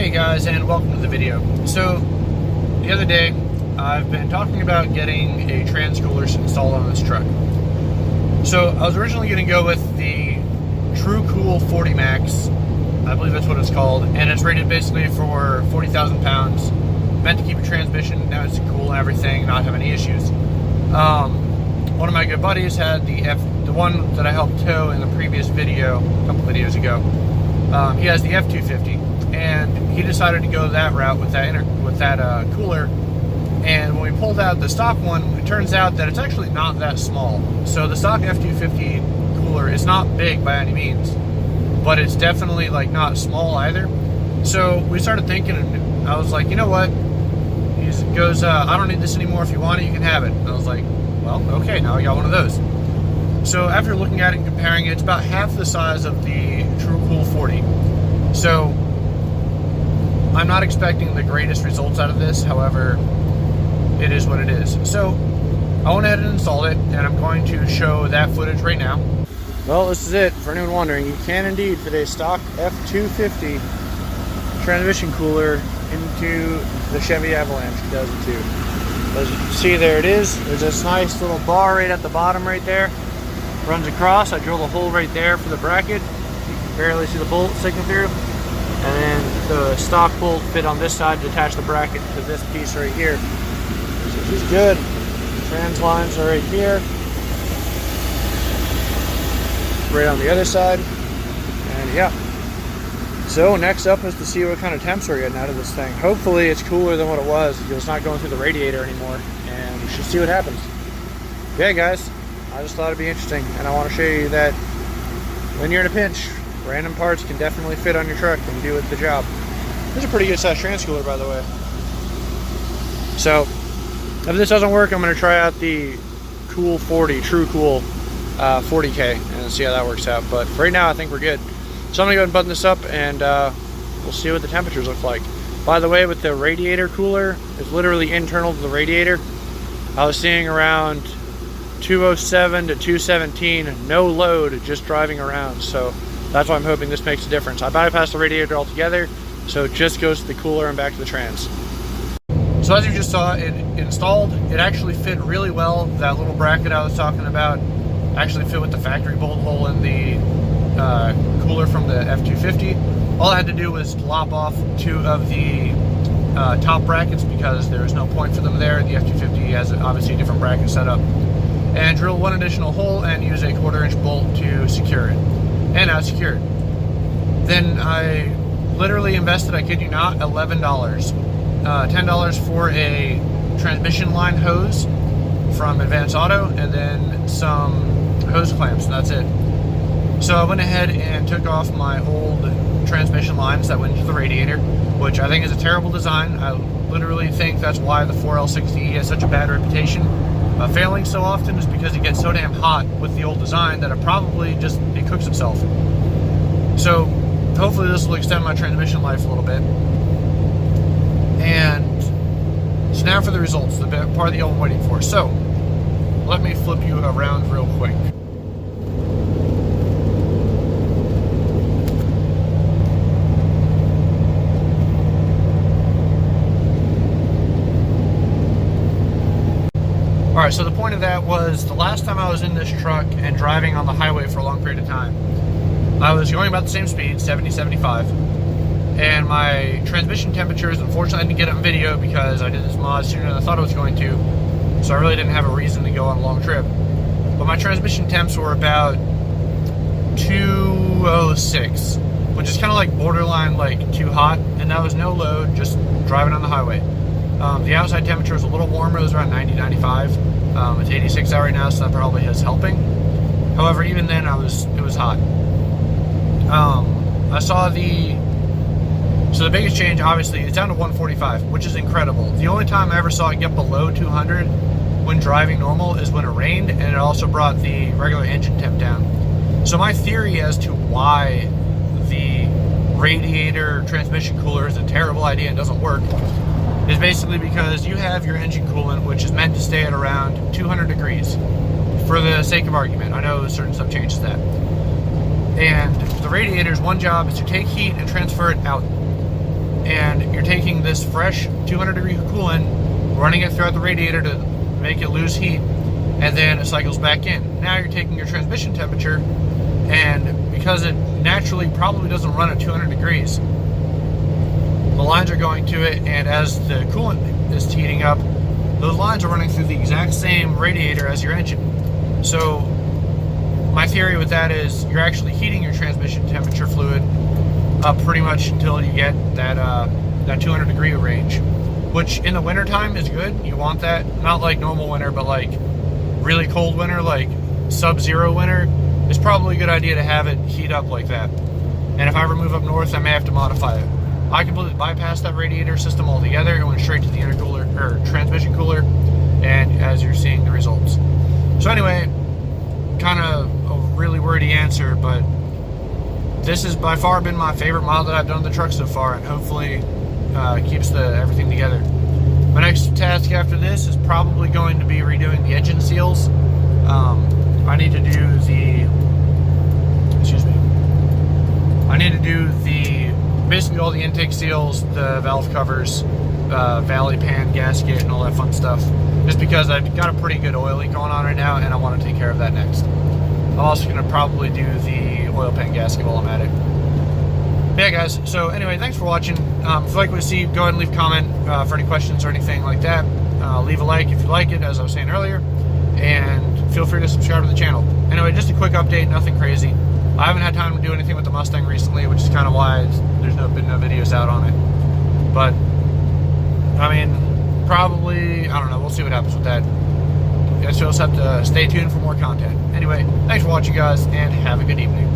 Hey guys, and welcome to the video. So, the other day, I've been talking about getting a trans cooler installed on this truck. So, I was originally going to go with the True Cool 40 Max, I believe that's what it's called, and it's rated basically for 40,000 pounds, meant to keep a transmission, now it's cool and everything, not have any issues. One of my good buddies had the one that I helped tow in the previous video, a couple videos ago. He has the F250, and he decided to go that route with that cooler. And when we pulled out the stock one, it turns out that it's actually not that small. So the stock F250 cooler is not big by any means, but it's definitely like not small either. So we started thinking, and I was like, you know what? He goes, I don't need this anymore. If you want it, you can have it. And I was like, well, okay, now I got one of those. So after looking at it and comparing it, it's about half the size of the True Cool 40. So I'm not expecting the greatest results out of this. However, it is what it is. So I went ahead and installed it, and I'm going to show that footage right now. Well, this is it. For anyone wondering, you can indeed fit a stock F250 transmission cooler into the Chevy Avalanche 2002. As you can see, there it is. There's this nice little bar right at the bottom right there. Runs across. I drilled a hole right there for the bracket. You can barely see the bolt sticking through. And then the stock bolt fit on this side to attach the bracket to this piece right here. Which is good. Trans lines are right here. Right on the other side. And yeah. So next up is to see what kind of temps we're getting out of this thing. Hopefully it's cooler than what it was. It's not going through the radiator anymore. And we should see what happens. Yeah, guys. I just thought it'd be interesting. And I want to show you that when you're in a pinch, random parts can definitely fit on your truck and do the job. This is a pretty good size trans cooler, by the way. So if this doesn't work, I'm going to try out the Cool 40, True Cool 40K, and see how that works out. But for right now, I think we're good. So I'm going to go ahead and button this up, and we'll see what the temperatures look like. By the way, with the radiator cooler, it's literally internal to the radiator. I was seeing around 207 to 217, no load, just driving around. So that's why I'm hoping this makes a difference. I bypassed the radiator altogether, so it just goes to the cooler and back to the trans. So as you just saw, it installed. It actually fit really well. That little bracket I was talking about actually fit with the factory bolt hole in the cooler from the F250. All I had to do was lop off two of the top brackets because there was no point for them there. The F250 has obviously a different bracket setup. And drill one additional hole and use a 1/4-inch bolt to secure it. And now it's secured. Then I literally invested, I kid you not, $11. $10 for a transmission line hose from Advanced Auto, and then some hose clamps, and that's it. So I went ahead and took off my old transmission lines that went into the radiator, which I think is a terrible design. I literally think that's why the 4L60E has such a bad reputation. Failing so often is because it gets so damn hot with the old design that it cooks itself. So hopefully this will extend my transmission life a little bit. And so now for the results, the part that you've been waiting for. So let me flip you around real quick. Alright, so the point of that was the last time I was in this truck and driving on the highway for a long period of time, I was going about the same speed, 70, 75, and my transmission temperatures, unfortunately I didn't get it on video because I did this mod sooner than I thought I was going to, so I really didn't have a reason to go on a long trip. But my transmission temps were about 206, which is kind of like borderline like too hot, and that was no load, just driving on the highway. The outside temperature was a little warmer, it was around 90, 95. It's 86 out right now, so that probably is helping. However, even then, it was hot. I saw so the biggest change, obviously, it's down to 145, which is incredible. The only time I ever saw it get below 200 when driving normal is when it rained, and it also brought the regular engine temp down. So my theory as to why the radiator transmission cooler is a terrible idea and doesn't work is basically because you have your engine coolant, which is meant to stay at around 200 degrees for the sake of argument. I know certain stuff changes that. And the radiator's one job is to take heat and transfer it out. and you're taking this fresh 200 degree coolant, running it throughout the radiator to make it lose heat, and then it cycles back in. Now you're taking your transmission temperature, and because it naturally probably doesn't run at 200 degrees, the lines are going to it, and as the coolant is heating up, those lines are running through the exact same radiator as your engine. So my theory with that is you're actually heating your transmission temperature fluid up pretty much until you get that 200 degree range, which in the winter time is good. You want that, not like normal winter, but like really cold winter, like sub-zero winter, it's probably a good idea to have it heat up like that. And if I ever move up north, I may have to modify it. I completely bypassed that radiator system altogether and went straight to the intercooler or transmission cooler, and as you're seeing the results. So anyway, kind of a really wordy answer, but this has by far been my favorite model that I've done to the truck so far, and hopefully keeps everything together. My next task after this is probably going to be redoing the engine seals. I need to do basically all the intake seals, the valve covers, valley pan gasket, and all that fun stuff, just because I've got a pretty good oil leak going on right now, and I want to take care of that next. I'm also going to probably do the oil pan gasket while I'm at it. But yeah, guys, so anyway, thanks for watching. If you like what you see, go ahead and leave a comment for any questions or anything like that. Leave a like if you like it, as I was saying earlier, and feel free to subscribe to the channel. Anyway, just a quick update, nothing crazy. I haven't had time to do anything with the Mustang recently, which is kind of why there's been no videos out on it. But, I mean, probably, I don't know, we'll see what happens with that. You guys just have to stay tuned for more content. Anyway, thanks for watching, guys, and have a good evening.